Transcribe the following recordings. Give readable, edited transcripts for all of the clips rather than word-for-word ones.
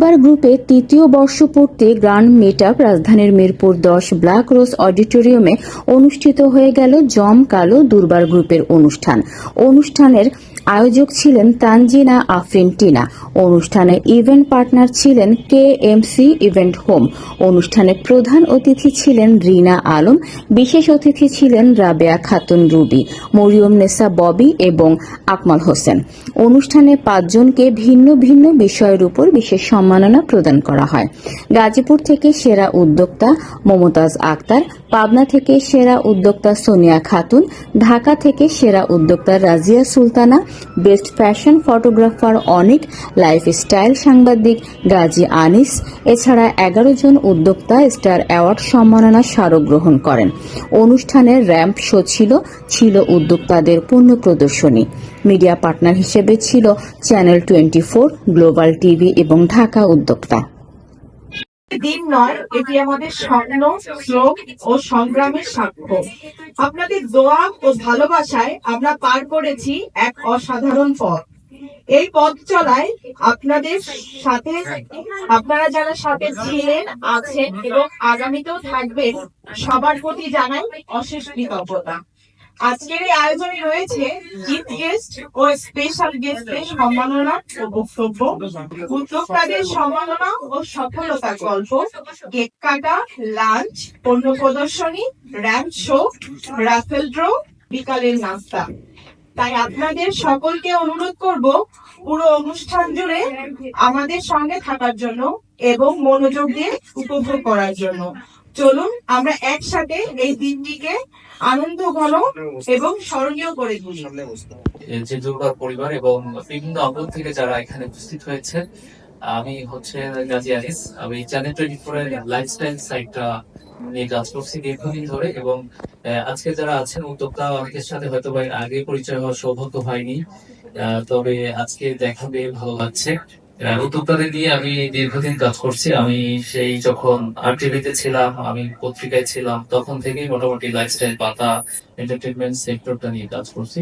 দুর্বার গ্রুপের তৃতীয় বর্ষপূর্তি গ্র্যান্ড মিটআপ রাজধানীর মিরপুর 10 ব্ল্যাক রোজ অডিটোরিয়ামে অনুষ্ঠিত হয়ে গেল জমকালো দুর্বার গ্রুপের অনুষ্ঠানের আয়োজক ছিলেন তানজিনা আফরিন টিনা। অনুষ্ঠানে ইভেন্ট পার্টনার ছিলেন কেএমসি ইভেন্ট হোম। অনুষ্ঠানে প্রধান অতিথি ছিলেন রিনা আলম, বিশেষ অতিথি ছিলেন রাবেয়া খাতুন রুবি, মরিয়ম নেসা ববি এবং আকমাল হোসেন। অনুষ্ঠানে 5 জনকে ভিন্ন ভিন্ন বিষয়ের উপর বিশেষ সম্মাননা প্রদান করা হয়। গাজীপুর থেকে সেরা উদ্যোক্তা মমতাজ আক্তার, পাবনা থেকে সেরা উদ্যোক্তা সোনিয়া খাতুন, ঢাকা থেকে সেরা উদ্যোক্তা Razia Sultana, best fashion photographer Anik, lifestyle সাংবাদিক গাজী আনিস এছাড়া 11 জন উদ্যোক্তা স্টার অ্যাওয়ার্ড সম্মাননা স্মারক গ্রহণ করেন। অনুষ্ঠানের র্যাম্প শো ছিল উদ্যোক্তাদের পূর্ণ প্রদর্শনী। মিডিয়া পার্টনার হিসেবে ছিল চ্যানেল 24, গ্লোবাল টিভি এবং ঢাকা উদ্যোক্তা। দিন নয়, এটি আমাদের স্বপ্ন, শ্রম ও সংগ্রামের সাক্ষ্য। আপনাদের দোয়া ও ভালোবাসায় আমরা পার করেছি এক অসাধারণ পথ। এই পথ চলায় আপনারা যারা সাথে ছিলেন, আছেন এবং আগামীতেও থাকবেন, সবার প্রতি জানাই অশেষ কৃতজ্ঞতা। আজকের এই আয়োজনে রয়েছে চিফ গেস্ট ও স্পেশাল গেস্টের সম্মাননা ও বক্তব্য, উদ্যোক্তাদের সম্মাননা ও সফলতার গল্প, কেক কাটা, লাঞ্চ, পণ্য প্রদর্শনী, র্যাম্প শো, রাফেল ড্র, বিকালের নাস্তা। তাই আপনাদের সকলকে অনুরোধ করব পুরো অনুষ্ঠান জুড়ে আমাদের সঙ্গে থাকার জন্য এবং মনোযোগ দিয়ে উপভোগ করার জন্য। চলুন আমরা একসাথে এই দিনটিকে আনন্দ ঘন এবং স্মরণীয় করে তুলি। যে দুর্বার পরিবার এবং বিভিন্ন অঙ্গন থেকে যারা এখানে উপস্থিত হয়েছে, আমি হচ্ছে গাজী আনিস। আমি চ্যানেল 24 এর লাইফস্টাইল সাইটটা নিয়ে কাজ করছি দীর্ঘদিন ধরে এবং আজকে যারা আছেন উদ্যোক্তা, অনেকের সাথে হয়তো আগে পরিচয় হওয়ার সৌভাগ্য হয়নি, তবে আজকে দেখা পেয়ে ভালো লাগছে। উদ্যোক্তাদের নিয়ে আমি দীর্ঘদিন কাজ করছি। আমি সেই যখন আরটিভিতে ছিলাম, আমি পত্রিকায় ছিলাম, তখন থেকেই মোটামুটি লাইফস্টাইল পাতা এন্টারটেনমেন্ট সেক্টরটা নিয়ে কাজ করছি।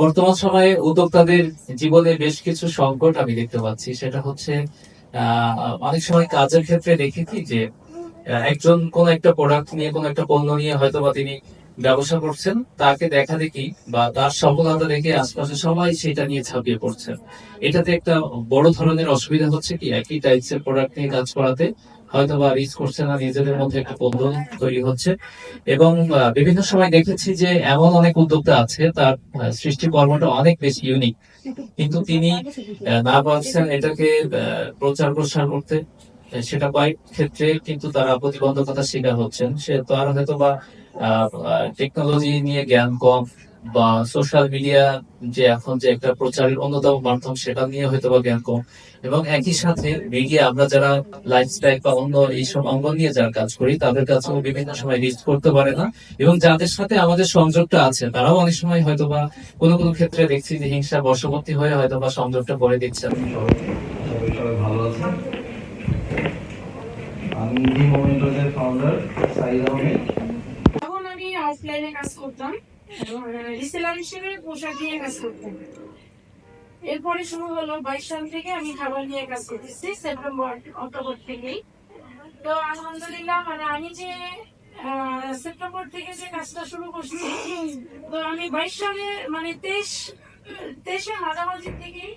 বর্তমান সময়ে উদ্যোক্তাদের জীবনে বেশ কিছু সংকট আমি দেখতে পাচ্ছি। সেটা হচ্ছে অনেক সময় কাজের ক্ষেত্রে দেখি কি যে একজন কোন একটা প্রোডাক্ট নিয়ে, কোন একটা পণ্য নিয়ে হয়তোবা তিনি ব্যবসা করছেন, তাকে দেখা দেখি বা তার সফলতা দেখে আশপাশে সবাই সেটা নিয়ে ছাপিয়ে পড়ছেন। এটাতে একটা বড় ধরনের অসুবিধা হচ্ছে কি, একই টাইপসের প্রোডাক্ট নিয়ে কাজ করাতে হয়তোবা রিচ করছে না, নিজেদের মধ্যে একটা বন্ধন তৈরি হচ্ছে। এবং বিভিন্ন সময় দেখেছি যে এমন অনেক উদ্যোক্তা আছে, তার সৃষ্টি কর্মটা অনেক বেশি ইউনিক, কিন্তু তিনি না পারছেন এটাকে প্রচার প্রসার করতে। সেটা কয়েক ক্ষেত্রে কিন্তু তারা প্রতিবন্ধকতার শিকার হচ্ছেন। সে তো আর হয়তো বা টেকনোলজি নিয়ে জ্ঞান কম, বা সোশ্যাল মিডিয়া যে এখন যে একটা প্রচারের অন্যতম মাধ্যম, সেটা নিয়ে হয়তো বা জ্ঞান কম। এবং একই সাথে মিডিয়া, আমরা যারা লাইফস্টাইল বা অন্য এইসব অঙ্গন নিয়ে যারা কাজ করি, তাদের কাছেও বিভিন্ন সময় রিচ করতে পারে না। এবং যাদের সাথে আমাদের সংযোগটা আছে, তারাও অনেক সময় হয়তো বা কোনো কোনো ক্ষেত্রে দেখছি যে হিংসা বশবর্তী হয়ে হয়তো বা সংযোগটা করে দিচ্ছেন। ভালো আছে। আমি দি মোমেন্টোসের ফাউন্ডার সাইদ আহমেদ। তখন আমি অফলাইনে কাজ করতাম এবং রিসেলার হিসেবে পোশাক নিয়ে কাজ করতাম। এরপরে শুরু হলো 22 সাল থেকে আমি খাবার নিয়ে কাজ করতেছি, সেপ্টেম্বর অক্টোবর থেকেই। তো আলহামদুলিল্লাহ, আমি যে সেপ্টেম্বর থেকে যে কাজটা শুরু করছি, তো আমি 22 সালে 23 মাঝামাঝি থেকেই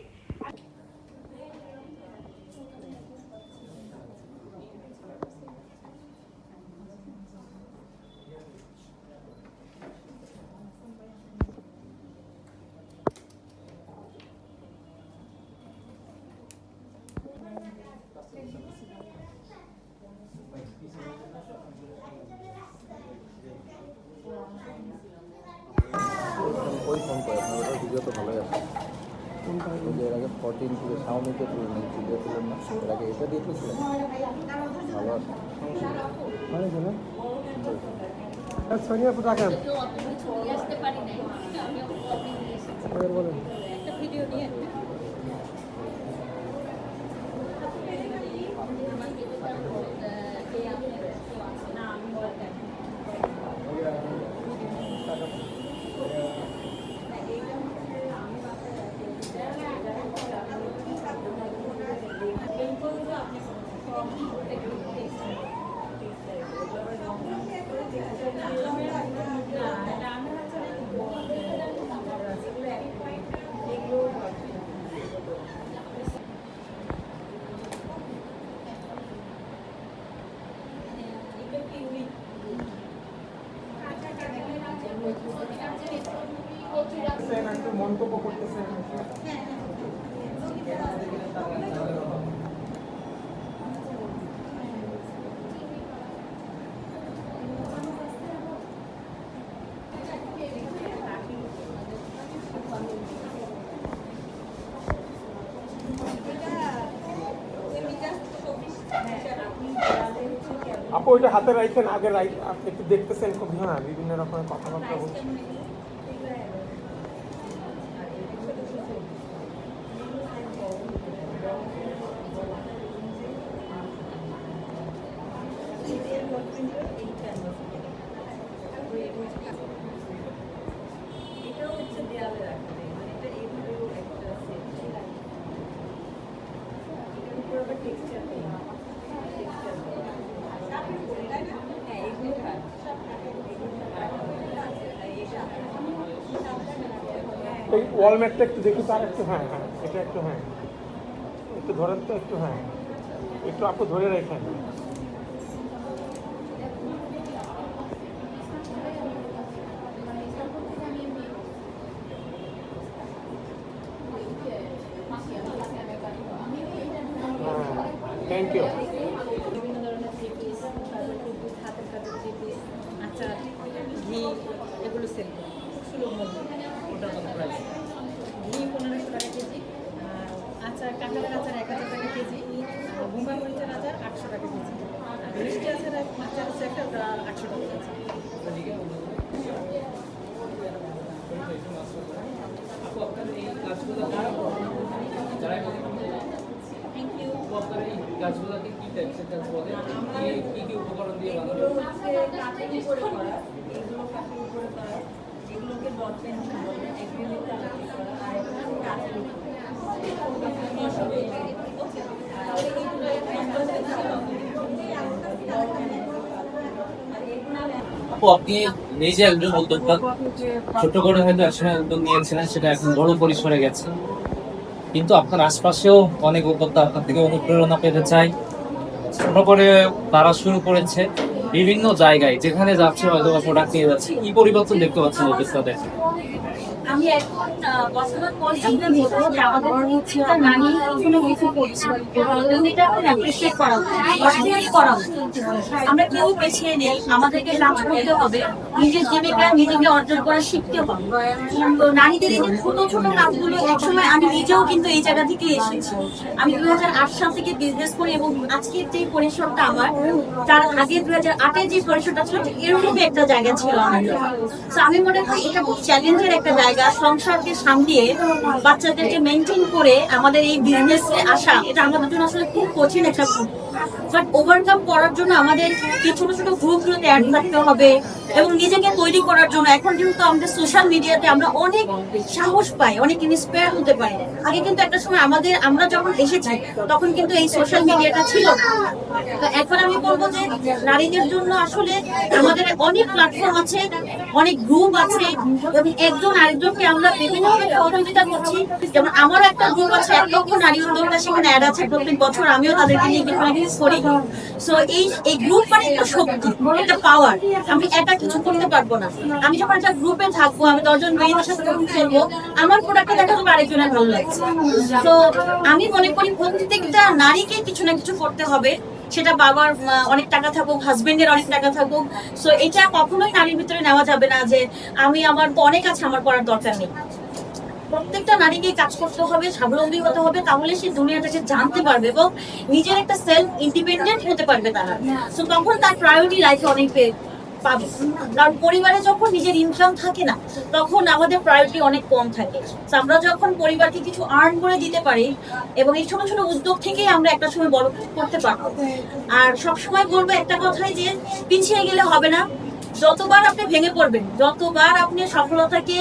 ওই ফোন করে আপনার ওটা ভিডিও তো ভালোই আসে। এর আগে 14 থেকে শাওমিতে তুললেন, ভিডিও তুলেন না, এর আগে এটা দিয়ে তুলছিলেন, ভালো আসে। সোনিয়া পুটাকান বলেন একটা ভিডিও নিয়ে একটু মন্তব্য করতেছেন আপু ওইটা হাতে রাখেন আগে একটু দেখতেছেন খুব হ্যাঁ বিভিন্ন রকমের কথাবার্তা বলছেন এই ওয়ালমেটটা একটু দেখি তার একটু হ্যাঁ হ্যাঁ এটা একটু হ্যাঁ একটু ধরেন তো একটু হ্যাঁ একটু আপু ধরে রাখেন থ্যাংক ইউ বিভিন্ন ধরনের থ্রি পিস, তারপর টুপিস, হাতের কাজের থ্রি পিস, আচার, ঘি এগুলো সেল করি খুব সুলভ মূল্যে। ঘি 1500 টাকা কেজি, আর আচার কাঁঠালের আচার 1000 টাকা কেজি, আর বোম্বাই মরিচের আচার 800 টাকা কেজি, আর মিষ্টি আচার হচ্ছে একটা 800 টাকা কেজি। Thank you. গাছগুলোকে কি টাইপসের গাছ বলে কি কি উপকরণ দিয়ে বানানো এগুলো হচ্ছে কাঠের উপরে করা, এগুলো কাঠের উপরে করা, এগুলোকে ডট পেন্সিল বলে, এক্রিলিক কালার দিয়ে করা, আর এগুলো হচ্ছে কাঠের উপরে। তাহলে এইগুলো আপু আপনি নিজে একজন উদ্যোক্তা, ছোট করে হয়তো একসময় উদ্যোগ নিয়েছিলেন, সেটা এখন বড় পরিসরে গেছে, কিন্তু আপনার আশপাশেও অনেক উদ্যোক্তা আপনার থেকে অনুপ্রেরণা পেতে চায়। ছোট করে তারা শুরু করেছে বিভিন্ন জায়গায়, যেখানে যাচ্ছে হয়তো প্রোডাক্ট নিয়ে যাচ্ছে। কি পরিবর্তন দেখতে পাচ্ছেন উদ্যোক্তাদের? আমি এখন বর্তমান পরিস্থিতিতে বলবো যে আমাদের প্রত্যেকটা নারী কোনো কিছু করছে, এটা এখন অ্যাপ্রিসিয়েট করা উচিত, অস্বীকার করা উচিত। আমরা কেউ পেছিয়ে নেই, আমাদেরকে কাজ করতে হবে, নিজের জীবিকা নিজেকে অর্জন করা শিখতে হবে। তো নারীদের এই যে ছোট ছোট কাজগুলো, একসময় আমি নিজেও কিন্তু এই জায়গা থেকে এসেছি। আমি 2008 সাল থেকে বিজনেস করি এবং আজকের যে পরিসরটা আমার, তার আগে 2008-এ যে পরিসরটা ছিল এরকমই একটা জায়গা ছিল আমাদের। তো আমি মনে করি এটা খুব চ্যালেঞ্জের একটা জায়গা। সংসারকে সামলিয়ে বাচ্চাদেরকে মেনটেন করে আমাদের এই বিজনেসে আসা, এটা আমাদের জন্য আসলে খুব কঠিন একটা বাট ওভারকাম করার জন্য আমাদের কি ছোট ছোট গ্রুপগুলোতে অ্যাড থাকতে হবে এবং নিজেকে তৈরি করার জন্য এখন যেহেতু আমাদের সোশ্যাল মিডিয়াতে আমরা অনেক সাহস পাই, অনেক ইন্সপায়ার হতে পারি। আগে কিন্তু একটা সময় আমরা যখন এসেছি তখন কিন্তু এই সোশ্যাল মিডিয়াটা ছিল না। তো এখন আমি বলবো যে নারীদের জন্য আসলে আমাদের অনেক প্ল্যাটফর্ম আছে, অনেক গ্রুপ আছে এবং একজন আরেকজনকে আমরা বিভিন্নভাবে সহযোগিতা করছি। যেমন আমারও একটা গ্রুপ আছে 1 লক্ষ নারী উদ্যোক্তা, সেখানে অ্যাড আছে প্রত্যেক বছর, আমিও তাদেরকে নিয়ে কিছু করি। সো এই গ্রুপ মানে একটা শক্তি, একটা পাওয়ার। আমি একা কিছু করতে পারবো না। আমি যখন একটা গ্রুপে থাকবো, আমি 10 জন মেয়েদের সাথে যখন চলবো, আমার প্রোডাক্টটা দেখা যাবে আরেকজনের ভালো লাগছে। তো আমি মনে করি প্রত্যেকটা নারীকে কিছু না কিছু করতে হবে, সেটা বাবার অনেক টাকা থাকুক, হাজবেন্ডের অনেক টাকা থাকুক। সো এটা কখনোই নারীর ভিতরে নেওয়া যাবে না যে আমার তো অনেক আছে, আমার করার দরকার নেই। প্রত্যেকটা নারীকে কাজ করতে হবে, স্বাবলম্বী হতে হবে, তাহলে সে দুনিয়াটাকে জানতে পারবে এবং নিজের একটা সেলফ ইন্ডিপেন্ডেন্ট হতে পারবে তারা। সো তখন তার প্রায়োরিটি লাইফে অনেক পাবে। কারণ পরিবারে যখন নিজের ইনকাম থাকে না, তখন আমাদের প্রায়োরিটি অনেক কম থাকে। আমরা যখন পরিবারকে কিছু আর্ন করে দিতে পারি এবং এই ছোট ছোট উদ্যোগ থেকেই আমরা একটা সময় বড় করতে পারবো। আর সবসময় বলবো একটা কথাই যে পিছিয়ে গেলে হবে না, যতবার আপনি ভেঙে পড়বেন, যতবার আপনি সফলতাকে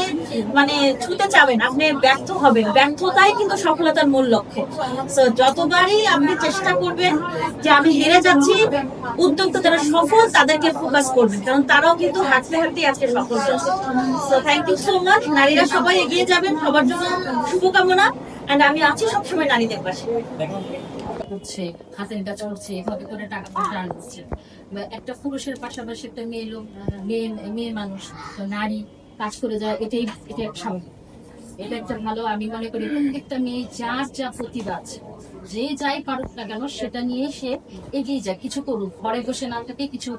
মানে ছুতে চাবেন, আপনি ব্যর্থ হবেন। ব্যর্থতাই কিন্তু সফলতার মূল লক্ষ্য। তো যতবারই আপনি চেষ্টা করবেন যে আমি হেরে যাচ্ছি, উদ্যোক্তা যারা সফল তাদেরকে ফোকাস করবেন, কারণ তারাও কিন্তু হাঁটতে হাঁটতে আজকে সফল হয়েছে। তো থ্যাংক ইউ সো মাচ। নারীরা সবাই এগিয়ে যাবেন, সবার জন্য শুভকামনা। এন্ড আমি আছি সবসময় নারীদের পাশে। করছে, হাতের কাজ করছে, এভাবে করে টাকা পয়সা আনছে। বা একটা পুরুষের পাশাপাশি একটা মেয়ে লোক, মেয়ে মানুষ, তো নারী কাজ করে যায়, এটা একটা স্বাভাবিক। এটা একটা ভালো, আমি মনে করি প্রত্যেকটা মেয়ে যার যা প্রতিভা আছে, যে যাই পারুক না কেন সেটা নিয়ে সে এগিয়ে যায়, কিছু করুক, ঘরে বসে না থাকে, কিছু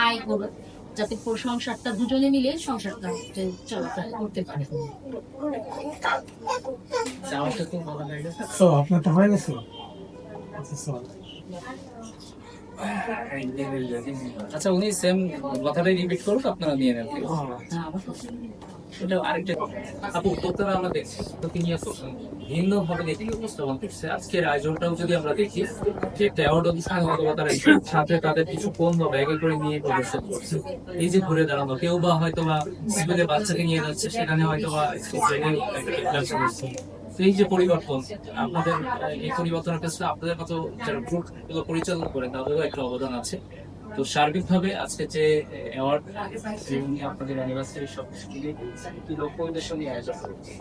আয় করুক, যাতে সংসারটা দুজনে মিলে সংসারটা চলাচল করতে পারে। তো আপনারটা হয়ে গেছে? আচ্ছা, উনি সেম কথাটাই রিপিট করুক, আপনারা নিয়ে নেন। এটা আরেকটা আপু, উদ্যোক্তারা আমরা দেখছি তো তিনি ভিন্ন ভাবে দেখি উপস্থাপন করছে। আজকের আয়োজনটাও যদি আমরা দেখি, যে অ্যাওয়ার্ড অনুষ্ঠান অথবা তারা সাথে তাদের কিছু কোন বা ব্যাগে করে নিয়ে প্রদর্শন করছে। এই যে ঘুরে দাঁড়ানো, কেউ বা হয়তো বা স্কুলে বাচ্চাকে নিয়ে যাচ্ছে, সেখানে হয়তো বা এই যে পরিবর্তন, আপনাদের এই পরিবর্তনের ক্ষেত্রে আপনাদের মতো যারা গ্রুপ গুলো পরিচালনা করেন তাদেরও একটা অবদান আছে। তো সার্বিকভাবে আজকে যে অ্যাওয়ার্ড আপনাদের অ্যানিভার্সারি সব কি লক্ষ্য উদ্দেশ্য নিয়ে আয়োজন করেছে?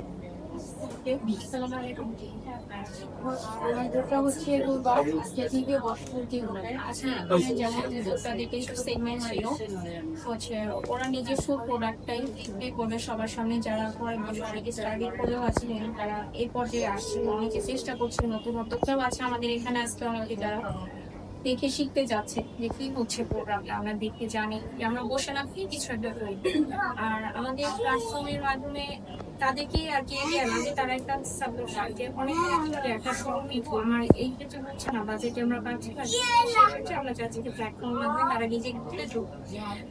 ওরা নিজস্ব প্রোডাক্টটাই করবে সবার সামনে, যারা ঘরে বসে অনেকে স্টাডি করেও আছিলেন, তারা এই পর্যায়ে আসছে, অনেকে চেষ্টা করছে, নতুন উদ্যোক্তাও আছে আমাদের এখানে আজকে অনেকে যারা দেখে শিখতে যাচ্ছে যে কি হচ্ছে প্রোগ্রামটা, আমরা দেখে জানি যে আমরা বসে না কি কিছু একটা করি। আর আমাদের প্ল্যাটফর্মের মাধ্যমে তাদেরকে আর কি এগিয়ে আনা যে তারা একটা সাপোর্ট পায়, যে অনেক একটা সমিত আমার এই ক্ষেত্রে হচ্ছে না, বাজেটে আমরা পাচ্ছি না, সেক্ষেত্রে আমরা চাচ্ছি যে প্ল্যাটফর্মের মাধ্যমে তারা নিজে ঘুরতে যোগ,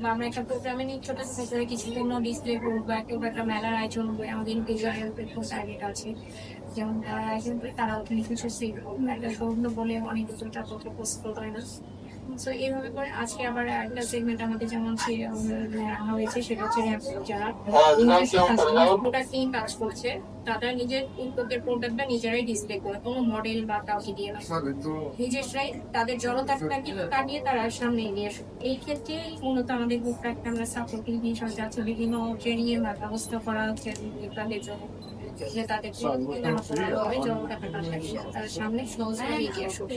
বা আমরা একটা প্রোগ্রামে নিয়ে ছোট ছোট কিছু কোনো ডিসপ্লে করবো বা কেউ একটা মেলার আয়োজন হবে, আমাদের টার্গেট আছে। যেমন তারা আয়োজন করে, তারা ওখানে কিছু একটা গৌরব বলে অনেক দুটা কথা পোস্ট করে না। তো এইভাবে করে আজকে আবার একটা সেগমেন্ট আমাদের যেমন রাখা হয়েছে, সেটা হচ্ছে যারা প্রোডাক্ট নিয়ে কাজ করছে, তারা নিজের উদ্যোগের প্রোডাক্টটা নিজেরাই ডিসপ্লে করে, কোনো মডেল বা কাউকে দিয়ে না, নিজেরাই তাদের জনতাটা কাটিয়ে তারা সামনে এগিয়ে আসে। এই ক্ষেত্রে মূলত আমাদের গ্রুপটাকে আমরা সাপোর্টিং বিষয় যাচ্ছে, বিভিন্ন ট্রেনিং এর ব্যবস্থা করা হচ্ছে তাদের জন্য, যে তাদেরকে জনতাটা তারা সামনে সহজে এগিয়ে আসুক।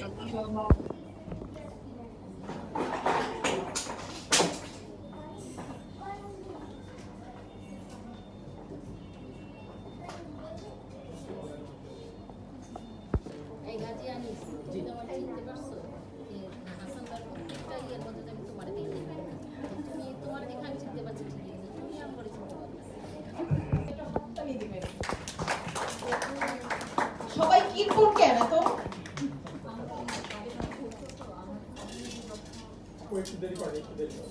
সবাই কিরকম কেন তো একটু দেরি করে, একটু দেরি করে।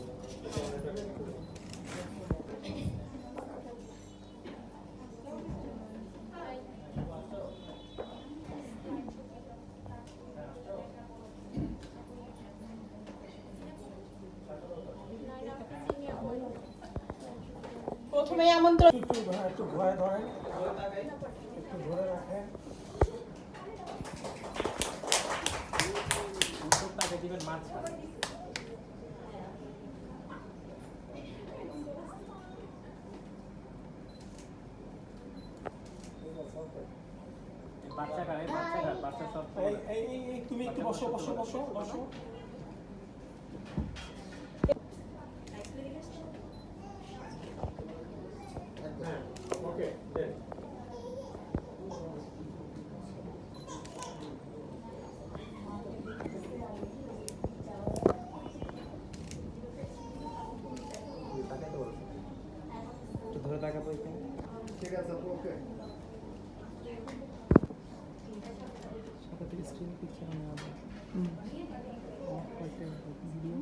প্রথমে আমন্ত্রণ একটু ঘরে ধরেন, একটু ধরে রাখেন। দিবেন মাছ তুমি একটু বসো বসো বসো বসো। ওকে, ধরে টাকা পয়সা ঠিক আছে। ওকে, স্ক্রিন পিকচার নেওয়া হবে। ভিডিও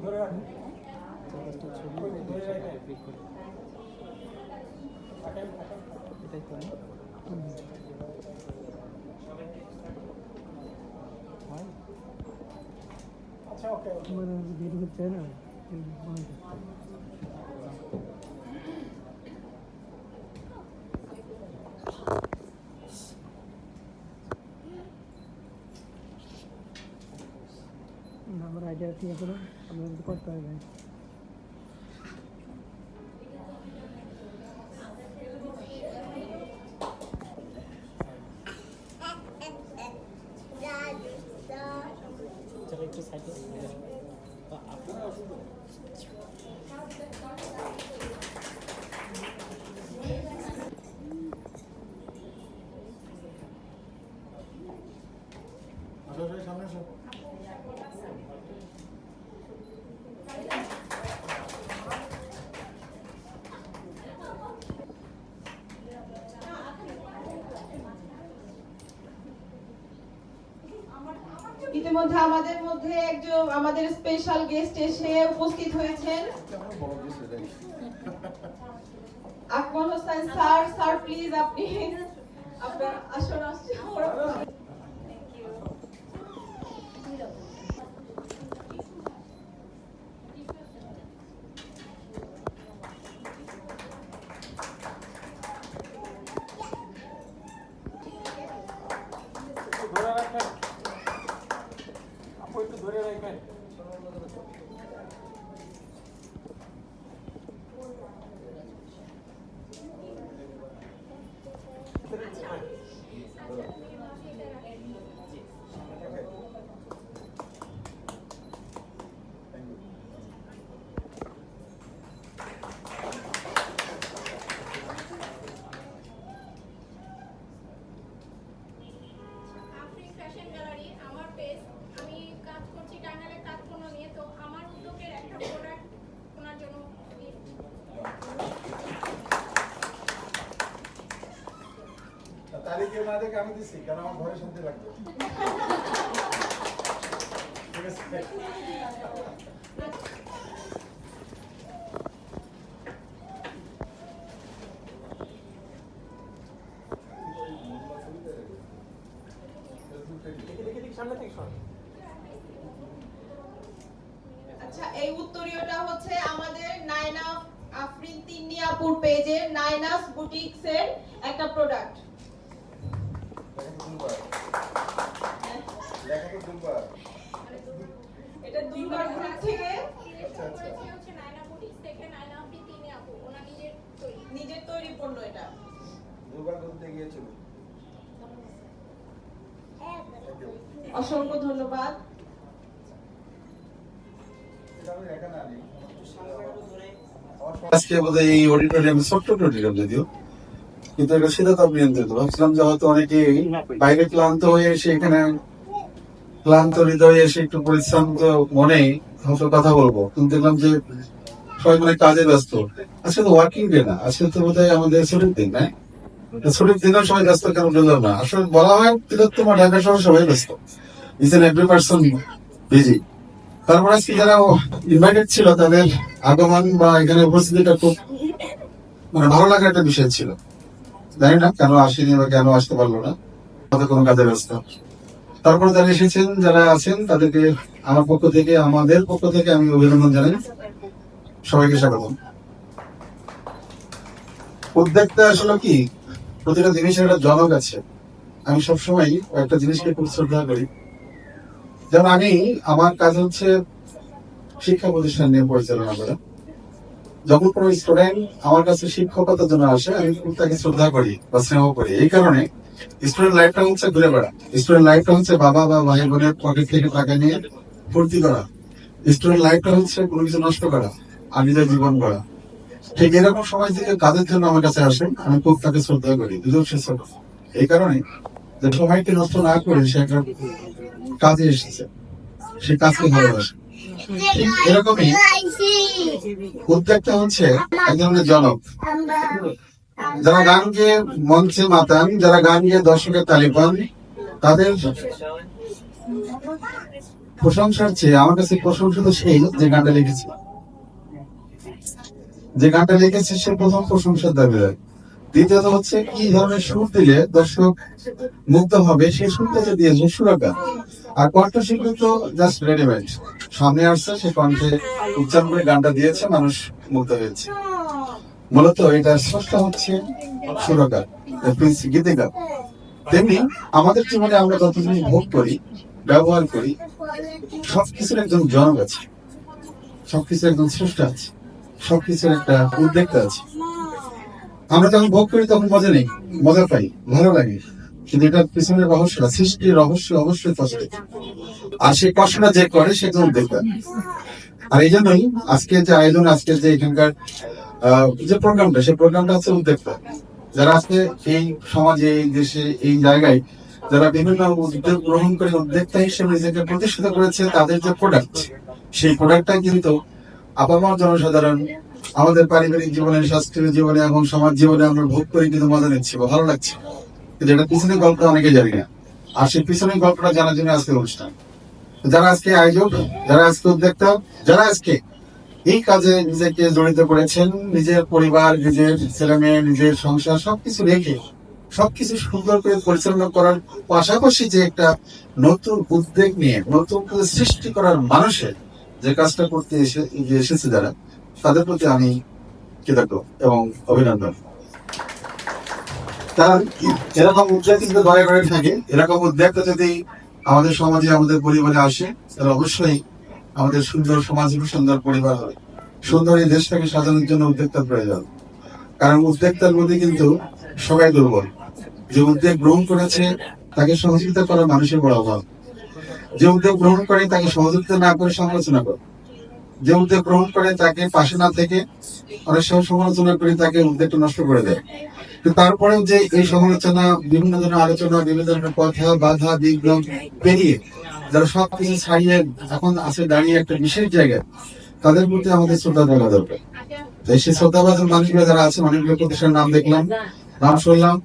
ধরে রাখুন, ছবি ধরে রাখেন। এটাই তো না? হয়? আচ্ছা ওকে ভিডিও হচ্ছে না আমার আইডিয়া ঠিক আছে না আমরা কিন্তু করতে হবে ভাই চলো একটু সাইডে সামনে আসো ইতিমধ্যে আমাদের মধ্যে একজন আমাদের স্পেশাল গেস্ট এসে উপস্থিত হয়েছেন Akmal Hossain sir. Sir please আপনি আপনার আসন আসছে। ধরে রাখেন আপু একটু ধরে রাখেন ফ্যাশন গ্যালারি আমার পেজ, আমি কাজ করছি টাঙ্গাইলের কাজকর্ম নিয়ে। তো আমার উদ্যোগের একটা প্রোডাক্ট ওনার জন্য তারিখে না দেখে আমি দিচ্ছি কারণ আমার ঘরে শান্তি লাগবে ঠিক আছে সামনে থেকে সর আচ্ছা এই উত্তরীয়টা হচ্ছে আমাদের নাইনা আফরিন তিন্নিয়াপুর পেজের নাইনাস বুটিকস এর একটা প্রোডাক্ট। লেখা তো দুবার এটা দুইবার গ্রুপ থেকে আচ্ছা আচ্ছা হচ্ছে নায়না বুটিক্স থেকে নায়না আপনি তিনি আপু ওনার নিজের তৈরি পণ্য এটা। দুবার করতে গিয়েছিল অসংখ্য ধন্যবাদ। এটা আমি লেখা না নেই আজকে বোধহয় এই অডিটোরিয়াম ছোট্ট অডিটোরিয়াম যদিও কিন্তু এটা শীতাতাপ নিয়ন্ত্রিত। ভাবছিলাম যে হয়তো অনেকে বাইরে ক্লান্ত হয়ে এসে এখানে ক্লান্ত হৃদয়ে এসে একটু পরিশ্রান্ত মনে হয়তো কথা বলবো, কিন্তু দেখলাম যে সবাই মানে কাজে ব্যস্ত। আজকে তো ওয়ার্কিং ডে না, আজকে তো বোধহয় আমাদের ছুটির দিন, না? ছুটির দিনও সবাই ব্যস্ত কেন বুঝলাম না। আসলে বলা হয় তিলোত্তমা ঢাকা শহর সবাই ব্যস্ত, is an every person busy. তারপর আজকে যারা ইনভাইটেড ছিল তাদের আগমন বা এখানে উপস্থিতিটা খুব মানে ভালো লাগার একটা বিষয় ছিল। জানি না কেন আসেনি বা কেন আসতে পারলো না, হয়তো কোনো কাজে ব্যস্ত। তারপরে যারা এসেছেন, যারা আছেন, তাদেরকে আমার পক্ষ থেকে, আমাদের পক্ষ থেকে আমি অভিনন্দন জানাই, সবাইকে স্বাগত। উদ্যোগটা আসলে কি, প্রতিটা জিনিসের একটা জনক আছে। আমি সবসময় একটা জিনিসকে খুব শ্রদ্ধা করি। যেমন আমি, আমার কাজ হচ্ছে শিক্ষা প্রতিষ্ঠান নিয়ে পরিচালনা করা। যখন কোনো স্টুডেন্ট আমার কাছে শিক্ষকতার জন্য আসে, আমি খুব তাকে শ্রদ্ধা করি বা স্নেহ করি। এই কারণে স্টুডেন্ট লাইফটা হচ্ছে ঘুরে বেড়া, স্টুডেন্ট লাইফটা হচ্ছে বাবা বা ভাই বোনের পকেট থেকে টাকা নিয়ে ফুর্তি করা, স্টুডেন্ট লাইফটা হচ্ছে কোনো কিছু নষ্ট করা আর নিজের জীবন গড়া। ঠিক এরকম সময় থেকে কাজের জন্য আমার কাছে আসেন, আমি খুব তাকে শ্রদ্ধা করি, দুজন সে ছোট। এই কারণে যে সময়কে নষ্ট না করে সে একটা কাজে এসেছে, সে কাজকে ভালোবাসে। ঠিক এরকমই উদ্যোগটা হচ্ছে এক ধরনের জনক। যারা গান গিয়ে মঞ্চে মাতান, যারা গান গিয়ে দর্শকের তালি পান, তাদের প্রশংসার চেয়ে আমার কাছে প্রশংসিত সেই যে গানটা লিখেছে। যে গানটা লিখেছে সে প্রথম প্রশংসার দাবি রাখে। দ্বিতীয়ত হচ্ছে কি ধরনের সুর দিলে দর্শক মুগ্ধ হবে সেই সুরটা যে দিয়েছে সুরাকার। আর কণ্ঠশিল্পী তো জাস্ট রেডিমেড, সামনে আসছে সে কণ্ঠে উচ্চারণ করে গানটা দিয়েছে, মানুষ মুগ্ধ হয়েছে। মূলত এটা স্রষ্টা হচ্ছে সুরকার, গীতিকার। তেমনি আমাদের জীবনে আমরা যত জিনিস ভোগ করি, ব্যবহার করি, সবকিছুর একজন জনক আছে, সবকিছুর একজন স্রষ্টা আছে, সবকিছুর একটা উদ্যোক্তা আছে। আমরা যখন ভোগ করি তখন মজা নেই, মজা পাই, ভালো লাগে, কিন্তু এটার পিছনের রহস্য, সৃষ্টির রহস্য অবশ্যই কষ্ট। আর সেই কষ্টটা যে করে সে একজন উদ্যোক্তা। আর এই জন্যই আজকে যে আয়োজন, আজকে যে এখানকার যে প্রোগ্রামটা, সেই প্রোগ্রামটা হচ্ছে উদ্যোক্তা। যারা আজকে এই সমাজে, এই দেশে, এই জায়গায় যারা বিভিন্ন উদ্যোগ গ্রহণ করে উদ্যোক্তা হিসেবে নিজেকে প্রতিষ্ঠিত করেছে, তাদের যে প্রোডাক্ট, সেই প্রোডাক্টটা কিন্তু আপামর জনসাধারণ আমাদের পারিবারিক জীবনে, সাংস্কৃতিক জীবনে এবং সমাজ জীবনে আমরা ভোগ করে কিন্তু মজা নিচ্ছি, ভালো লাগছে। কিন্তু এটা পিছনের গল্প অনেকে জানি না, আর সেই পিছনের গল্পটা জানার জন্য আজকের অনুষ্ঠান। যারা আজকে আয়োজক, যারা আজকে উদ্যোক্তা, যারা আজকে এই কাজে নিজেকে জড়িত করেছেন, নিজের পরিবার, নিজের ছেলে মেয়ে, নিজের সংসার সবকিছু রেখে সবকিছু সুন্দর করে পরিচালনা করার পাশাপাশি যে একটা নতুন উদ্যোগ নিয়ে নতুন করে সৃষ্টি করার মানুষের যে কাজটা করতে এসেছে যারা, তাদের প্রতি আমি কৃতজ্ঞ এবং অভিনন্দন। তারা এরকম উদ্যোগ কিন্তু দয়া করে থাকে, এরকম উদ্যোগটা যদি আমাদের সমাজে, আমাদের পরিবারে আসে, তাহলে অবশ্যই আমাদের সুন্দর সমাজ, সুন্দর পরিবার হবে। সুন্দর এই দেশটাকে সাজানোর জন্য উদ্যোক্তার প্রয়োজন। কারণ উদ্যোক্তার মধ্যে কিন্তু সবাই দুর্বল। যে উদ্যোগ গ্রহণ করেছে তাকে সহযোগিতা করার মানুষের বড় অভাব। যে উদ্যোগ গ্রহণ করে তাকে সহযোগিতা না করে সমালোচনা করে, যে উদ্যোগ গ্রহণ করে তাকে পাশে না থেকে অনেক সময় সমালোচনা করে তাকে উদ্যোগটা নষ্ট করে দেয়। কিন্তু তারপরেও যে এই সমালোচনা, বিভিন্ন ধরনের আলোচনা, বিভিন্ন ধরনের কথা, বাধা, বিঘ্ন পেরিয়ে যারা সবকিছু ছাড়িয়ে এখন আছে দাঁড়িয়ে একটা বিশেষ জায়গায়, তাদের প্রতি আমাদের শ্রদ্ধা দেওয়া দরকার। তাই সেই শ্রদ্ধাভাজন মানুষগুলো যারা আছে, অনেকগুলো প্রতিষ্ঠানের নাম দেখলাম, নাম শুনলাম,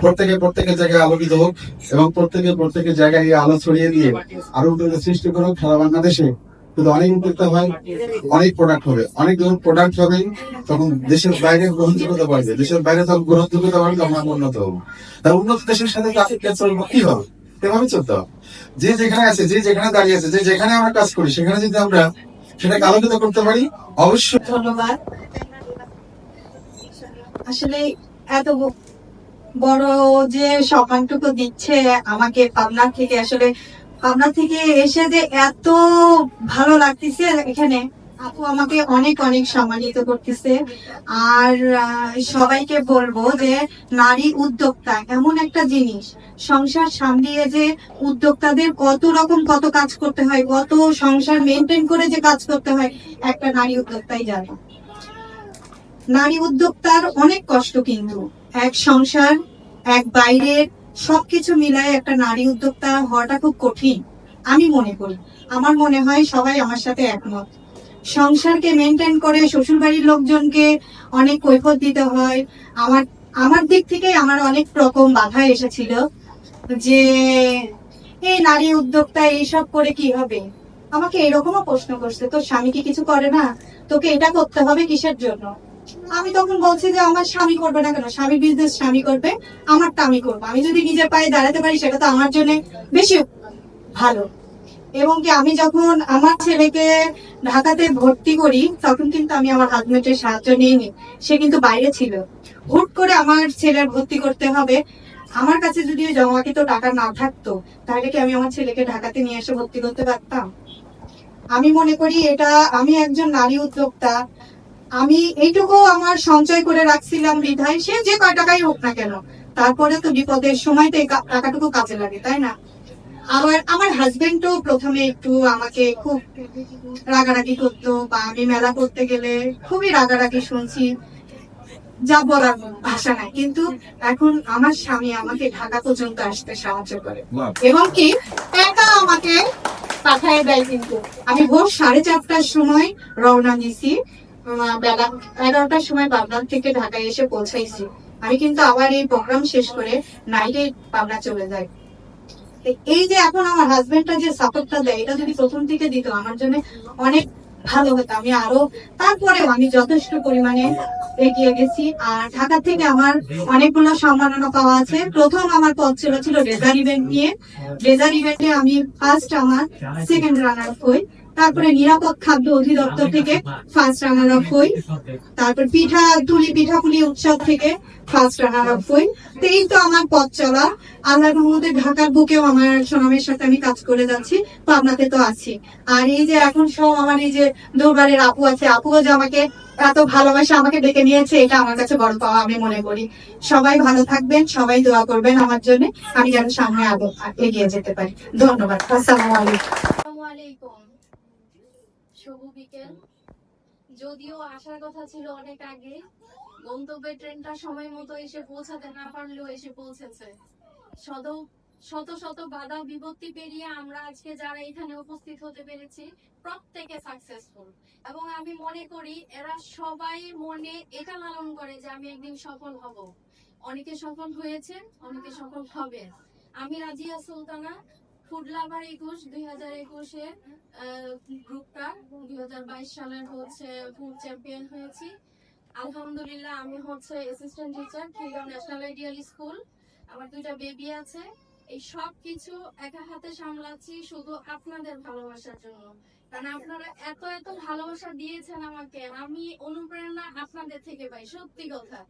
প্রত্যেকের জায়গায় আলোকিত হোক এবং প্রত্যেকের জায়গায় এই আলো ছড়িয়ে দিয়ে আরো উদ্যোগের সৃষ্টি করুক সারা বাংলাদেশে। কিন্তু অনেক উদ্যোক্তা হয়, অনেক প্রোডাক্ট হবে, অনেক যখন প্রোডাক্ট হবে তখন দেশের বাইরে গ্রহণযোগ্যতা বাড়বে, দেশের বাইরে তখন গ্রহণযোগ্যতা বাড়বে, তখন আমরা উন্নত হবো। তাই উন্নত দেশের সাথে চলবো কি হবে, এভাবে চলতে হবে। যে যেখানে আছে, যে যেখানে দাঁড়িয়ে আছে, যে যেখানে আমরা কাজ করি, সেখানে যদি আমরা সেটাকে আলোকিত করতে পারি, অবশ্যই। ধন্যবাদ। আসলে এত বড় যে সম্মানটুকু দিচ্ছে আমাকে পাবনা থেকে, আসলে পাবনা থেকে এসে যে এত ভালো লাগতেছে, এখানে আপু আমাকে অনেক অনেক সম্মানিত করতেছে। আর সবাইকে বলবো যে নারী উদ্যোক্তা এমন একটা জিনিস, সংসার সামলিয়ে যে উদ্যোক্তাদের কত কাজ করতে হয়, কত সংসার মেনটেন করে যে কাজ করতে হয়, একটা নারী উদ্যোক্তাই জানে। নারী উদ্যোক্তার অনেক কষ্ট, কিন্তু এক সংসার, এক বাইরের সবকিছু মিলায় একটা নারী উদ্যোক্তা হওয়াটা খুব কঠিন আমি মনে করি। আমার মনে হয় সবাই আমার সাথে একমত। সংসারকে মেনটেন করে শ্বশুর বাড়ির লোকজনকে অনেক কৈফিয়ত দিতে হয়। আমার দিক থেকে আমার অনেক রকম বাধা এসেছিল যে এই নারী উদ্যোক্তা এইসব করে কি হবে। আমাকে এরকমও প্রশ্ন করছে, তোর স্বামী কি কিছু করে না, তোকে এটা করতে হবে কিসের জন্য? আমি তখন বলছি যে আমার স্বামী করবে না কেন, স্বামী বিজনেস স্বামী করবে, আমারটা আমি করবো। আমি যদি নিজের পায়ে দাঁড়াতে পারি সেটা তো আমার জন্য বেশি ভালো। এবং কি আমি যখন আমার ছেলেকে ঢাকাতে ভর্তি করি তখন কিন্তু আমি আমার হাজবেন্ডের সাহায্য নিইনি, সে কিন্তু বাইরে ছিল। হুট করে আমার ছেলের ভর্তি করতে হবে, আমার কাছে যদি জমাকৃত টাকা না থাকতো তাহলে কি আমি আমার ছেলেকে ঢাকাতে নিয়ে এসে ভর্তি করতে পারতাম? আমি মনে করি এটা, আমি একজন নারী উদ্যোক্তা, আমি এইটুকু আমার সঞ্চয় করে রাখছিলাম বিধায় সে যে কয় টাকাই হোক না কেন, তারপরে তো বিপদের সময় তো এই টাকাটুকু কাজে লাগে, তাই না? আবার আমার হাজবেন্ডও প্রথমে একটু আমাকে খুব রাগারাগি করতো, বা আমি মেলা করতে গেলে খুবই রাগারাগি শুনছি, যা বলার ভাষা নাই। কিন্তু এখন আমার স্বামী আমাকে ঢাকা পর্যন্ত আসতে সাহায্য করে এবং কি একা আমাকে পাঠায় দেয়। কিন্তু আমি ভোর 4:30টার সময় রওনা দিছি, বেলা 11টার সময় পাবনা থেকে ঢাকায় এসে পৌঁছাইছি। আমি কিন্তু আবার এই প্রোগ্রাম শেষ করে নাইটে পাবনা চলে যাই। এই যে এখন আমার হাজবেন্ডটা যে সাপোর্টটা দেয়, এটা যদি প্রথম থেকে দিত আমার জন্য অনেক ভালো হতো। আমি আরো তারপরেও আমি যথেষ্ট পরিমাণে এগিয়ে গেছি। আর ঢাকা থেকে আমার অনেকগুলো সম্মাননা পাওয়া আছে। প্রথম আমার পদ ছিল ডেজার্ট ইভেন্ট নিয়ে। ডেজার্ট ইভেন্টে আমি ফার্স্ট, আমার সেকেন্ড রানার আপ হই। তারপরে নিরাপদ খাদ্য অধিদপ্তর থেকে ফার্স্ট রানার আপ হই। তারপর পিঠাপুলি উৎসব থেকে ফার্স্ট রানার আপ হই। তো এই তো আমার পথ চলা। আল্লাহর রহমতে ঢাকার বুকেও আমার সুনামের সাথে আমি কাজ করে যাচ্ছি, পাবনাতে তো আছি। আর এই যে এখন সব আমার এই যে দুর্বারের আপু আছে, আপুও যে আমাকে এত ভালোবাসা আমাকে ডেকে নিয়েছে, এটা আমার কাছে বড় পাওয়া আমি মনে করি। সবাই ভালো থাকবেন, সবাই দোয়া করবেন আমার জন্য, আমি যেন সামনে এগিয়ে যেতে পারি। ধন্যবাদ। আসসালামু আলাইকুম। আসসালামু আলাইকুম। শুভ বিকেল। যদিও আসার কথা ছিল অনেক আগে, গন্তব্যের ট্রেনটা সময় মতো এসে পৌঁছাতে না পারলেও এসে পৌঁছেছে। শত শত বাধা বিপত্তি পেরিয়ে আমরা আজকে যারা এখানে উপস্থিত হতে পেরেছি প্রত্যেকে সাকসেসফুল, এবং আমি মনে করি এরা সবাই মনে এটা লালন করে যে আমি একদিন সফল হব। অনেকে সফল হয়েছে, অনেকে সফল হবে। আমি রাজিয়া সুলতানা, ফুড লাভার 2021 গ্রুপটা 2022 সালের ফুড চ্যাম্পিয়ন হয়েছি। আলহামদুলিল্লাহ। আমি assistant teacher Khilgaon national ideal school. আমার 2টা বেবি আছে। এই সব কিছু একা হাতে সামলাচ্ছি শুধু আপনাদের ভালোবাসার জন্য। কারণ আপনারা এত এত ভালোবাসা দিয়েছেন আমাকে, আমি অনুপ্রেরণা আপনাদের থেকে পাই। সত্যি কথা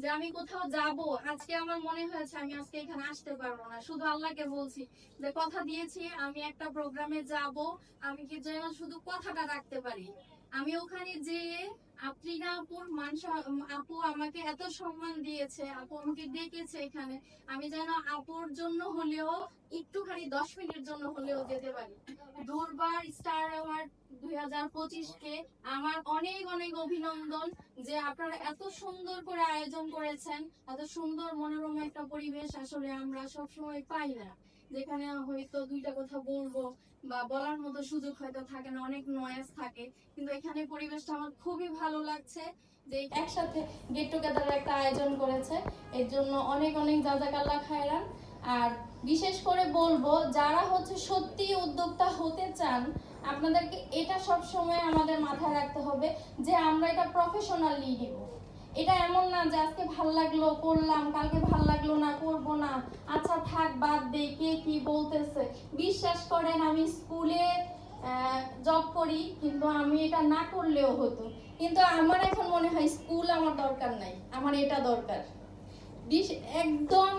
যে আমি কোথাও যাব, আজকে আমার মনে হয়েছে আমি আজকে এখানে আসতে পারবো না, শুধু আল্লাহকে বলছি যে কথা দিয়েছি আমি একটা প্রোগ্রামে যাব, আমি কি যেন শুধু কথাটা রাখতে পারি। আমি ওখানে যেয়ে আফ্রিকা আপু আমাকে এত সম্মান দিয়েছে, আপু আমাকে ডেকেছে এখানে, আমি যেন আপুর জন্য হলেও একটুখানি 10 মিনিটের জন্য হলেও যেতে পারি। দুর্বার স্টার অ্যাওয়ার্ড 2025 কে আমার অনেক অনেক অভিনন্দন যে আপনারা এত সুন্দর করে আয়োজন করেছেন। এত সুন্দর মনোরম একটা পরিবেশ আসলে আমরা সবসময় পাই না, যেখানে হয়তো 2টা কথা বলবো বা বলার মতো সুযোগ হয়তো থাকে না, অনেক নয়েজ থাকে। কিন্তু এখানে পরিবেশটা আমার খুবই ভালো লাগছে যে একসাথে গেট টুগেদার একটা আয়োজন করেছে, এর জন্য অনেক অনেক জাযাকাল্লাহ খায়রান। আর বিশেষ করে বলবো যারা সত্যি উদ্যোক্তা হতে চান, আপনাদেরকে এটা সব সময় আমাদের মাথায় রাখতে হবে যে আমরা এটা প্রফেশনালি নিব। এটা এমন না যে আজকে ভাল লাগলো করলাম, কালকে ভাল লাগলো না করব না, আচ্ছা থাক বাদ দে, কে কি বলতেছে। বিশ্বাস করেন আমি স্কুলে জব করি, কিন্তু আমি এটা না করলেও হতো। কিন্তু আমার এখন মনে হয় স্কুল আমার দরকার নাই, আমার এটা দরকার। একদম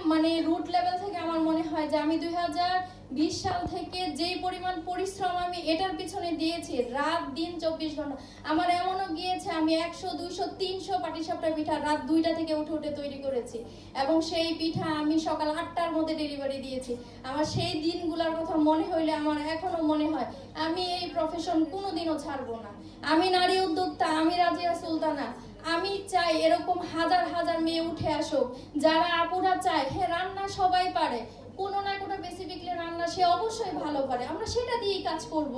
রুট লেভেল থেকে আমার মনে হয় যে আমি 2020 সাল থেকে যেই পরিমাণ পরিশ্রম আমি এটার পিছনে দিয়েছি, রাত দিন 24 ঘন্টা, আমার এমনও গিয়েছে আমি 100, 200, 300 পাটিসাপটা পিঠা রাত 2টা থেকে উঠে তৈরি করেছি, এবং সেই পিঠা আমি সকাল 8টার মধ্যে ডেলিভারি দিয়েছি। আমার সেই দিনগুলোর কথা মনে হইলে আমার এখনো মনে হয় আমি এই প্রফেশন কোনোদিনও ছাড়বো না। আমি নারী উদ্যোক্তা, আমি রাজিয়া সুলতানা। আমি চাই এরকম হাজার হাজার মেয়ে উঠে আসুক, যারা আপুরা চায় হ্যাঁ রান্না সবাই পারে, কোনো না কোনো স্পেসিফিকলি রান্না সে অবশ্যই ভালো পারে, আমরা সেটা দিয়েই কাজ করব।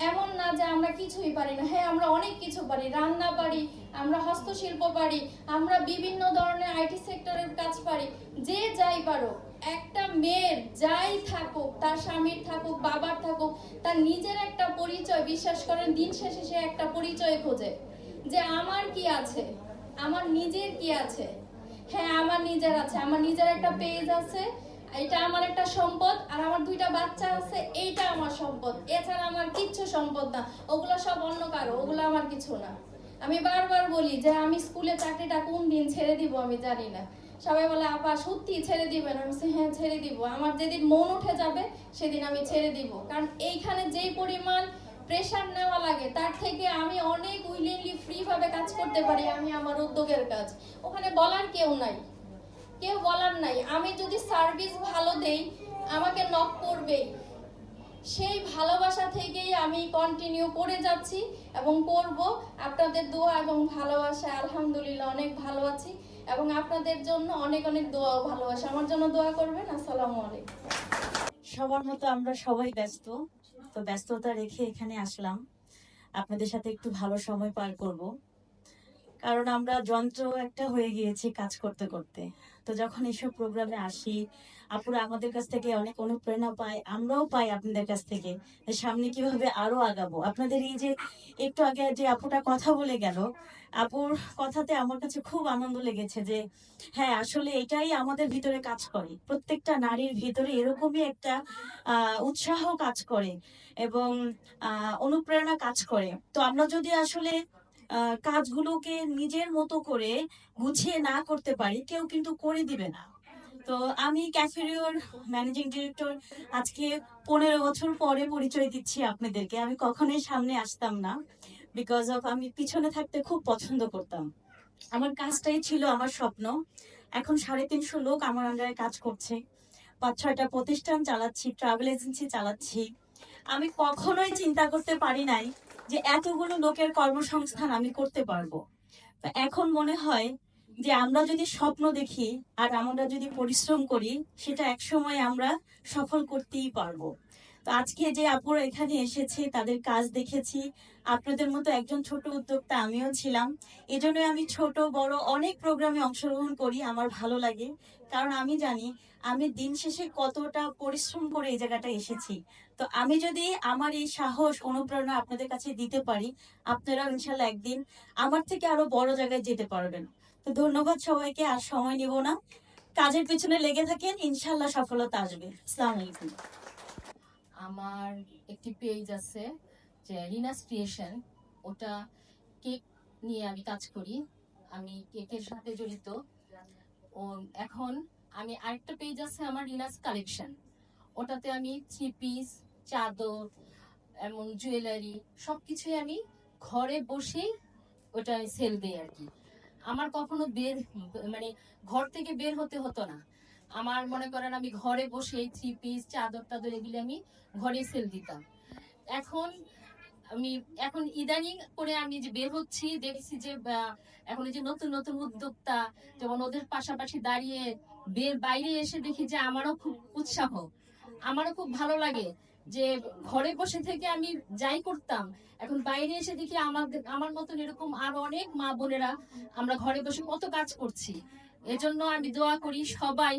এমন না যে আমরা কিছুই পারি না, হ্যাঁ আমরা অনেক কিছু পারি, রান্না পারি, আমরা হস্তশিল্প পারি, আমরা বিভিন্ন ধরনের আইটি সেক্টরের কাজ পারি। যে যাই পারো, একটা মেয়ের যাই থাকুক, তার স্বামীর থাকুক, বাবার থাকুক, তার নিজের একটা পরিচয়, বিশ্বাস করেন দিন শেষে সে একটা পরিচয় খোঁজে যে আমার কি আছে, আমার নিজের কি আছে। হ্যাঁ আমার নিজের আছে, আমার নিজের একটা পেজ আছে, এটা আমার একটা সম্পদ। আর আমার 2টা বাচ্চা আছে, এইটা আমার সম্পদ। এছাড়া আমার কিচ্ছু সম্পদ না, ওগুলো সব অন্য কারো, ওগুলো আমার কিছু না। আমি বারবার বলি যে আমি স্কুলে চাকরিটা কোন দিন ছেড়ে দিব আমি জানি না। সবাই বলে আপা সত্যি ছেড়ে দিবেন? আমি বলছি হ্যাঁ ছেড়ে দিব, আমার যেদিন মন উঠে যাবে সেদিন আমি ছেড়ে দিব। কারণ এইখানে যেই পরিমাণ প্রেশার নেওয়া লাগে তার থেকে আমি অনেক উইলিংলি ফ্রি ভাবে কাজ করতে পারি। আমি আমার উদ্যোগের কাজ, ওখানে বলার কেউ নাই, কেউ বলার নাই। আমি যদি সার্ভিস ভালো দেই আমাকে নক করবেই, সেই ভালোবাসা থেকেই আমি কন্টিনিউ করে যাচ্ছি এবং করব। আপনাদের দোয়া এবং ভালোবাসা আলহামদুলিল্লাহ অনেক ভালো আছি, এবং আপনাদের জন্য অনেক অনেক দোয়া ও ভালোবাসা। আমার জন্য দোয়া করবেন। আসসালামু আলাইকুম। সবার মতো আমরা সবাই ব্যস্ত, তো ব্যস্ততা রেখে এখানে আসলাম আপনাদের সাথে একটু ভালো সময় পার করব। কারণ আমরা যন্ত্র একটা হয়ে গিয়েছি কাজ করতে করতে। তো যখন এইসব প্রোগ্রামে আসি, আপুরা আমাদের কাছ থেকে অনেক অনুপ্রেরণা পায়, আমরাও পাই আপনাদের কাছ থেকে যে সামনে কিভাবে আরো আগাবো। আপনাদের এই যে একটু আগে যে আপুটা কথা বলে গেল, আপুর কথাতে আমার কাছে খুব আনন্দ লেগেছে যে হ্যাঁ, আসলে এটাই আমাদের ভিতরে কাজ করে, প্রত্যেকটা নারীর ভিতরে এরকমই একটা উৎসাহ কাজ করে এবং অনুপ্রেরণা কাজ করে। তো আমরা যদি আসলে কাজগুলোকে নিজের মতো করে গুছিয়ে না করতে পারি, কেউ কিন্তু করে দিবে না। তো আমি ক্যাফেরিওর ম্যানেজিং ডিরেক্টর আজকে 15 বছর পরে পরিচয় দিচ্ছি আপনাদেরকে। আমি কখনোই সামনে আসতাম না, বিকজ অফ আমি পিছনে থাকতে খুব পছন্দ করতাম। আমার কাজটাই ছিল আমার স্বপ্ন। এখন 350 লোক আমার আন্ডারে কাজ করছে, 5-6টা প্রতিষ্ঠান চালাচ্ছি, ট্রাভেল এজেন্সি চালাচ্ছি। আমি কখনোই চিন্তা করতে পারি নাই যে এতগুলো লোকের কর্মসংস্থান আমি করতে পারবো। তো এখন মনে হয় যে আমরা যদি স্বপ্ন দেখি আর আমরা যদি পরিশ্রম করি, সেটা একসময় আমরা সফল করতেই পারবো। তো আজকে যে আপুরা এখানে এসেছে, তাদের কাজ দেখেছি। আপনাদের মতো একজন ছোট উদ্যোক্তা আমিও ছিলাম, এজন্য আমি ছোট বড় অনেক প্রোগ্রামে অংশগ্রহণ করি। আমার ভালো লাগে, কারণ আমি জানি আমি দিন শেষে কতটা পরিশ্রম করে এই জায়গাটা এসেছি। তো আমি যদি আমার এই সাহস অনুপ্রেরণা আপনাদের কাছে দিতে পারি, আপনারাও ইনশাল্লাহ একদিন আমার থেকে আরো বড় জায়গায় যেতে পারবেন। তো ধন্যবাদ সবাইকে, আর সময় নিব না। কাজের পিছনে লেগে থাকেন, ইনশাল্লাহ সফলতা আসবে। আসসালামু আলাইকুম। আমার একটি পেজ আছে যে রিনাস ক্রিয়েশন, ওটা কেক নিয়ে আমি কাজ করি, আমি কেকের সাথে জড়িত। ও এখন আমি আরেকটা পেজ আছে আমার রিনাস কালেকশন, ওটাতে আমি 3 পিস, চাদর, এমন জুয়েলারি সবকিছুই আমি ঘরে বসেই ওটা সেল দেই আর কি। আমার কখনো মানে ঘর থেকে বের হতে হতো না। আমার মনে করেন আমি ঘরে বসে 3 পিস, চাদর টাদর এগুলি আমি ঘরে সেল দিতাম। এখন ইদানিং করে আমি যে বের হচ্ছি, দেখছি যে এখন এই যে নতুন নতুন উদ্যোক্তা, যেমন ওদের পাশাপাশি দাঁড়িয়ে বাইরে এসে দেখি যে আমারও খুব উৎসাহ, আমারও খুব ভালো লাগে যে ঘরে বসে থেকে আমি যাই করতাম, এখন বাইরে এসে দেখি আমার মতন এরকম আরো অনেক মা বোনেরা আমরা ঘরে বসে কত কাজ করছি। এজন্য আমি দোয়া করি সবাই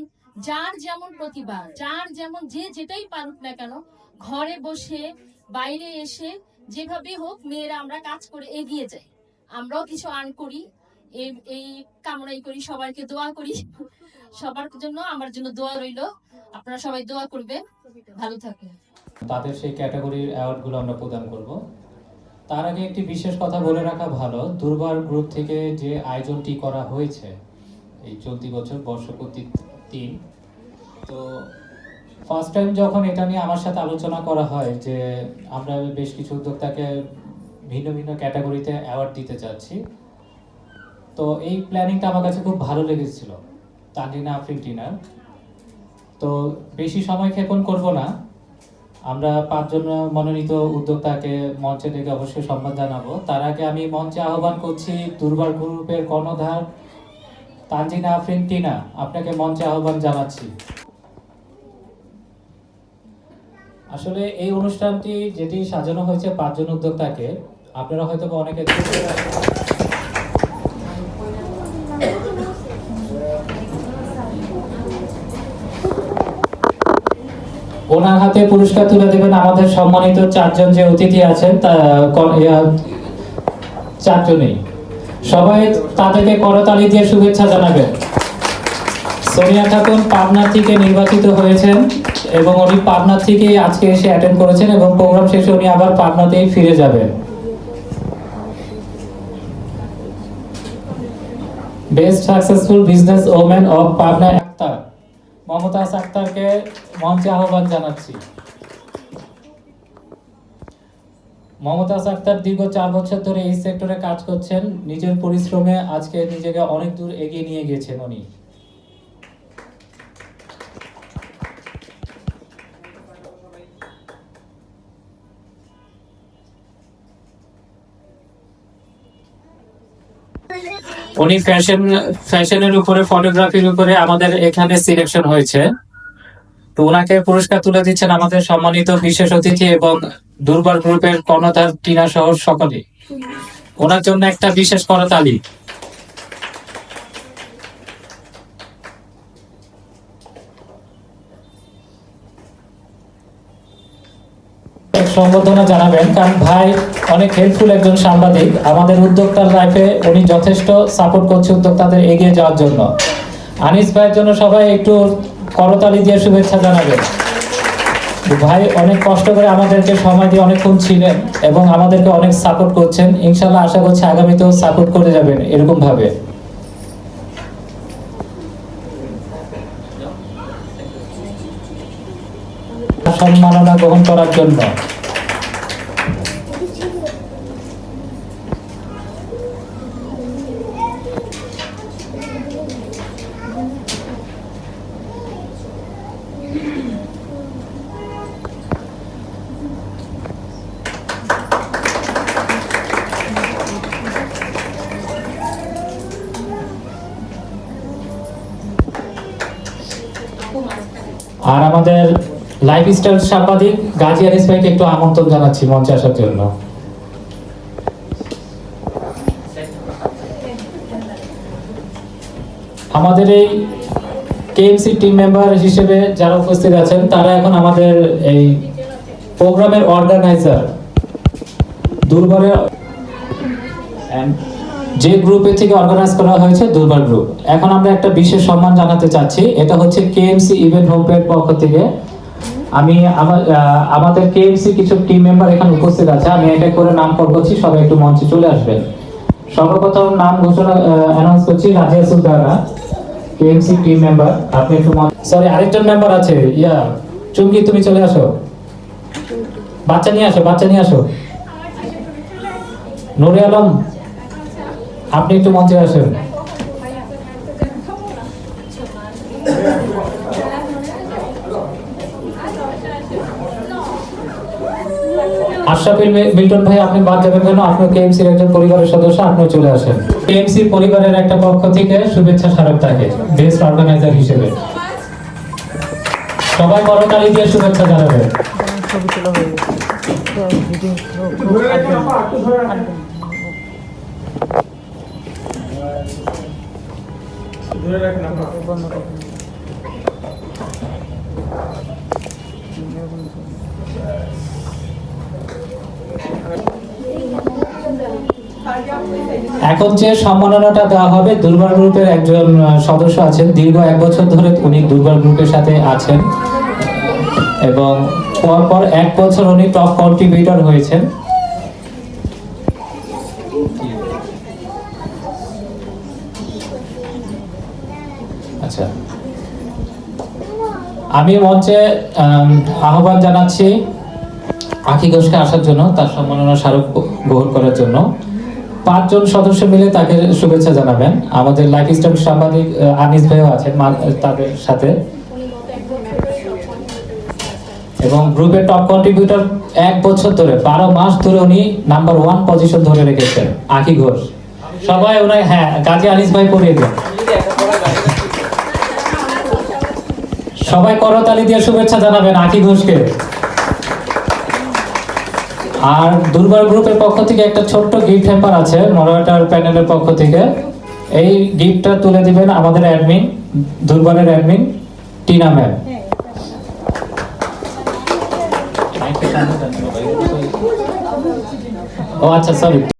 যার যেমন প্রতিভা, যার যেমন যে যেটাই পারুক না কেন, ঘরে বসে বাইরে এসে যেভাবে হোক মেয়েরা আমরা কাজ করে এগিয়ে যাই, আমরাও কিছু আর্ন করি, এই কামনাই করি। সবাইকে দোয়া করি, সবার জন্য আমার জন্য দোয়া রইল। আপনারা সবাই দোয়া করবেন, ভালো থাকবেন। তাদের সেই ক্যাটাগরির অ্যাওয়ার্ডগুলো আমরা প্রদান করব। তার আগে একটি বিশেষ কথা বলে রাখা ভালো, দুর্বার গ্রুপ থেকে যে আয়োজনটি করা হয়েছে এই চলতি বছর বর্ষপূর্তি 3, তো ফার্স্ট টাইম যখন এটা নিয়ে আমার সাথে আলোচনা করা হয় যে আমরা বেশ কিছু উদ্যোক্তাকে ভিন্ন ভিন্ন ক্যাটাগরিতে অ্যাওয়ার্ড দিতে চাচ্ছি, তো এই প্ল্যানিংটা আমার কাছে খুব ভালো লেগেছিল তানজিনা আফরিন টিনার। তো বেশি সময় ক্ষেপণ করব না, আমরা 5 জন মনোনীত উদ্যোক্তাকে মঞ্চে ডেকে অবশ্যই সম্মান জানাবো। তার আগে আমি মঞ্চে আহ্বান করছি দুর্বার গ্রুপের কর্ণধার তানজিনা আফরিন টিনা, আপনাকে মঞ্চে আহ্বান জানাচ্ছি। আসলে এই অনুষ্ঠানটি যেটি সাজানো হয়েছে 5 জন উদ্যোক্তাকে, আপনারা হয়তো অনেকে ওনার হাতে পুরস্কার তুলে দেবেন আমাদের সম্মানিত 4 জন যে অতিথি আছেন, 4 জনেই। সবাই তাদেরকে করতালি দিয়ে শুভেচ্ছা জানাবেন। সোনিয়া খাতুন পাবনা থেকে নির্বাচিত হয়েছেন এবং উনি পাবনা থেকে আজকে এসে অ্যাটেন্ড করেছেন এবং প্রোগ্রাম শেষে উনি আবার পাবনাতেই ফিরে যাবেন। Best successful business woman of Pabna Akter, Momtaz আক্তারকে মঞ্চে আহ্বান জানাচ্ছি। মমতাজ আক্তার দীর্ঘ 4 বছর ধরে এই সেক্টরে কাজ করছেন, নিজের পরিশ্রমে আজকে নিজেকে অনেক দূর এগিয়ে নিয়ে গেছেন উনি। উনি ফ্যাশনের উপরে, ফটোগ্রাফির উপরে আমাদের এখানে সিলেকশন হয়েছে, তো ওনাকে পুরস্কার তুলে দিচ্ছেন আমাদের সম্মানিত বিশেষ অতিথি এবং দুর্বার গ্রুপের কর্ণধার টিনা সহ সকলে। ওনার জন্য একটা বিশেষ করতালি। সম্বর্ধনা জানাবেন, কারণ ভাই অনেক হেল্পফুল একজন সাংবাদিক। আমাদের উদ্যোক্তার লাইফে উনি যথেষ্ট সাপোর্ট করছে উদ্যোক্তাদের এগিয়ে যাওয়ার জন্য। আনিস ভাইয়ের জন্য সবাই একটু করতালি দিয়ে শুভেচ্ছা জানাবেন। ভাই অনেক কষ্ট করে আমাদেরকে সময় দিয়ে অনেকক্ষণ ছিলেন এবং আমাদেরকে অনেক সাপোর্ট করছেন। ইনশাল্লাহ আশা করছি আগামীতেও সাপোর্ট করে যাবেন এরকম ভাবে। সম্মাননা গ্রহণ করার জন্য আর আমাদের লাইফস্টাইল সাংবাদিক গাজী আনিস ভাইকে একটু আমন্ত্রণ জানাচ্ছি মঞ্চে আসার জন্য। আমাদের এই কেএমসি টিম মেম্বার হিসেবে যারা উপস্থিত আছেন তারা এখন আমাদের এই প্রোগ্রামের অর্গানাইজার দুর্বারের যে গ্রুপের থেকে অর্গানাইজ করা হয়েছে দুর্বার গ্রুপ। এখন আমরা একটা বিশেষ সম্মান জানাতে চাচ্ছি, এটা হচ্ছে কেএমসি ইভেন্ট হোমের পক্ষ থেকে। আমি আমাদের কেএমসি কিছু টিম মেম্বার এখানে উপস্থিত আছে, আমি এক এক করে নাম কল করছি, সবাই একটু মঞ্চে চলে আসবেন। সর্বপ্রথম নাম ঘোষণা অ্যানাউন্স করছি Razia Sultana, KMC team member. আপনি একটু সরি আরেকজন মেম্বার আছে, চুমকি তুমি চলে আসো, বাচ্চা নিয়ে আসো। নুরে আলম আপনি একটু মঞ্চে আসেন। আশরাফুল মিল্টন ভাই আপনি বাদ যাবেন কেন? আপনি কেএমসির একজন পরিবারের সদস্য, আপনিও চলে আসেন। কেএমসি পরিবারের একটা পক্ষ থেকে শুভেচ্ছা স্মারক তাকে বেস্ট অর্গানাইজার হিসেবে। সবাই করতালি দিয়ে শুভেচ্ছা জানাবেন। এখন যে সম্মাননাটা দেওয়া হবে, দুর্বার গ্রুপের একজন সদস্য আছেন, দীর্ঘ 1 বছর ধরে উনি দুর্বার গ্রুপের সাথে আছেন এবং পরপর 1 বছর উনি টপ কন্ট্রিবিউটর হয়েছেন। আচ্ছা, আমি মঞ্চে আহ্বান জানাচ্ছি আখি ঘোষকে আসার জন্য, তার সম্মাননা স্মারক গ্রহণ করার জন্য। 5 জন সদস্য মিলে তাকে শুভেচ্ছা জানাবেন। আমাদের লাইফস্টাইল সাংবাদিক আনিস ভাইও আছেন তাদের সাথে, এবং গ্রুপের টপ কন্ট্রিবিউটর 1 বছর ধরে 12 মাস ধরে উনি নাম্বার 1 পজিশন ধরে রেখেছেন, আখি ঘোষ। সবাই উনি গাজী আনিস ভাই পড়িয়ে দেন। সবাই করতালি দিয়ে শুভেচ্ছা জানাবেন আখি ঘোষকে। আর দুর্বার গ্রুপের পক্ষ থেকে একটা ছোট্ট গিফট হ্যাম্পার আছে মডারেটর প্যানেলের পক্ষ থেকে। এই গিফটটা তুলে দিবেন আমাদের অ্যাডমিন, দুর্বারের অ্যাডমিন টিনা ম্যাম। ও আচ্ছা, সরি।